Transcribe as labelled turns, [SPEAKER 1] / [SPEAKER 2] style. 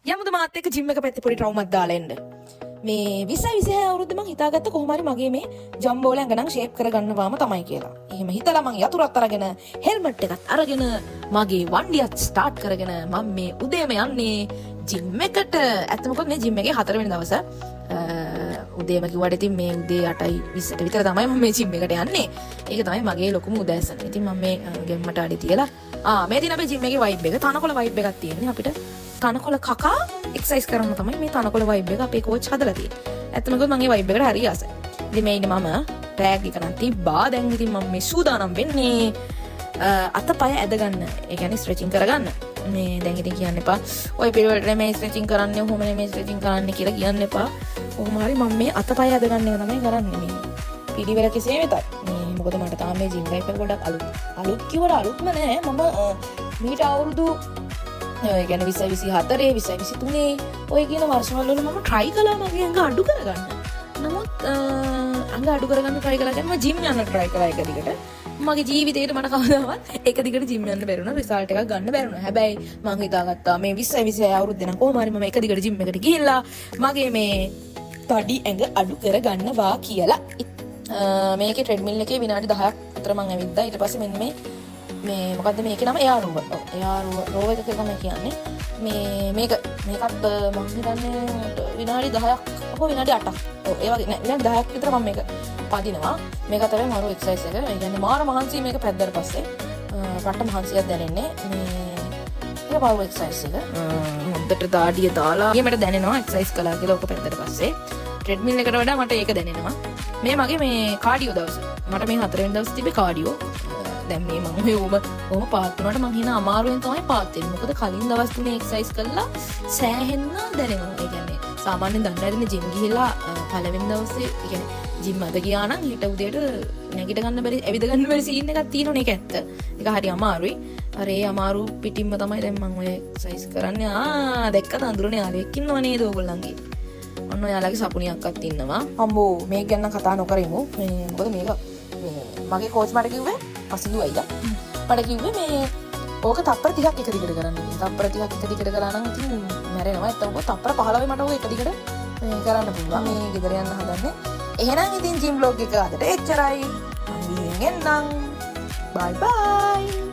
[SPEAKER 1] යමුද මාත් එක්ක ජිම් එක පැත්තේ පොඩි ට්‍රවුමක් දාලා එන්න. මේ 26 අවුරුද්ද මං හිතාගත්ත කොහොම හරි මගේ මේ ජම්බෝල ඇඟ නම් ෂේප් කරගන්නවාම තමයි කියලා. එහෙම හිතලා මං යතුරත් අරගෙන හෙල්මට් එකත් අරගෙන මගේ වණ්ඩියත් ස්ටාර්ට් කරගෙන මම මේ උදේම යන්නේ ජිම් එකට. ඇත්ත මොකද මේ ජිම් එකේ 4 වෙනි දවස උදේම කිව්වට ඉතින් මේ උදේ 8:20ට විතර තමයි මම මේ ජිම් එකට යන්නේ. ඒක තමයි මගේ ලොකුම උදෑසන. ඉතින් මම මේ ගෙම්මට අඩි තියලා මේ දින අපේ ජිම් එකේ වයිබ් එක තනකොළ වයිබ් එකක් තියෙන්නේ. අපිට තනකොළ කකා එක්සයිස් කරන්න තමයි මේ තනකොළ වයිබ් එක අපේ කෝච් හදලා තියෙන්නේ. ඇත්තම කිව්වොත් මම මේ වයිබ් එකට හරි ආසයි. ඉතින් මේ ඉන්නේ මම ටැග් එක නම් තිබ්බා. දැන් ඉතින් මම මේ සූදානම් වෙන්නේ අතපය ඇදගන්න. ඒ කියන්නේ ස්ට්‍රෙචින් කරගන්න. මේ දැන් ඉතින් කියන්න එපා ඔය පිළිවෙලට මේ ස්ට්‍රෙචින් කරන්නේ කොහොම නෙමෙයි ස්ට්‍රෙචින් කරන්නේ කියලා කියන්න එපා. කොහොම හරි මම මේ අතපය ඇදගන්න එක තමයි කරන්නේ මේ පිළිවෙල කෙසේ වෙතත්. මේ මොකද මට තාම මේ ජිම් ලයිෆ් එක ගොඩක් අලුත් කිව්වට අලුත්ම නෑ. මම මීට අවුරුදු ගැන 2024 2023 ඔය කියන වර්ෂවල මම try කළා මගේ අඟ අඩු කරගන්න. නමුත් අඟ අඩු කරගන්න try කළා කියන්නේ මම ජිම් යන්න try කළා එක දිගට. මගේ ජීවිතේට මට කවදාවත් එක දිගට ජිම් යන්න බැරුණා. රිසල්ට් එකක් ගන්න බැරුණා. හැබැයි මම හිතාගත්තා මේ 26 අවුරුද්ද නම් කොහොම හරි මම එක දිගට ජිම් එකට ගිහිල්ලා මගේ මේ තඩි ඇඟ අඩු කරගන්නවා කියලා. මේකේ ට්‍රෙඩ්මිල් එකේ විනාඩි 10ක් විතර මම ඇවිද්දා. ඊට පස්සේ මෙන්න මේ මොකද්ද මේකේ නම එයාර් රෝව. එයාර් රෝව එක කියලා තමයි කියන්නේ. මේකත් මම හිතන්නේ විනාඩි 10ක් හෝ විනාඩි 8ක්. ඔව් ඒ වගේ නෑ විනාඩි 10ක් විතර මම මේක පදිනවා. මේක තමයි මාරු එක්සර්සයිස් එක. ඒ කියන්නේ මාර මහන්සිය මේක පැද්දට පස්සේ රට මහන්සියක් දැනෙන්නේ. මේ පාව එක්සර්සයිස් එක. හොඳට දාඩිය දාලා ඊමට දැනෙනවා එක්සර්සයිස් කළා කියලා ඔක පැද්දට පස්සේ. ට්‍රෙඩ්මිල් එකට වඩා මට ඒක දැනෙනවා. මේ මගේ මේ කාඩියෝ දවස. මට මේ 4 වෙනි දවස් තිබ්බේ කාඩියෝ. දැන් මේ මම ඔහොම පාත් වුණාට මං හිනා අමාරුවෙන් තමයි පාත් වෙන්නේ. මොකද කලින් දවස් තුනේ එක්සර්සයිස් කළා සෑහෙන්න දැනෙනවා. ඒ කියන්නේ සාමාන්‍යයෙන් දන්න ඇරින ජිම් ගිහිලා පළවෙනි දවසේ ඒ කියන්නේ ජිම් අද ගියා නම් ඊට උදේට නැගිට ගන්න බැරි ඇවිද ගන්න බැරි සීන් එකක් තියෙනවනේ ඒක ඇත්ත. ඒක හරි අමාරුයි. අර ඒ අමාරු පිටින්ම තමයි දැන් මම ඔය එක්සර්සයිස් කරන්නේ. දැක්කද අඳුරනේ යාළුවෙක් ඉන්නව නේද ඕගොල්ලන්ගේ? ඔන්න ඔයාලගේ සපුණියක්වත් ඉන්නවා. අම්බෝ මේක ගැන කතා නොකරමු. මොකද මේක මගේ කෝච් මට කිව්වේ අසිදු අයියා. මට කිව්වේ මේ ඕක තප්පර 30ක් එක දිගට කරන්න කියලා. තප්පර 30ක් එක දිගට කරා නම් ඉතින් මැරෙනවා. ඒත් ඔක තප්පර 15 මට ඕක එක දිගට මේ කරන්න පුළුවන්. මේ ගෙදර යන්න හදන්නේ. එහෙනම් ඉතින් ජිම් බ්ලොග් එක අදට එච්චරයි. මම ගිහින් එන්නම්. බයි බයි.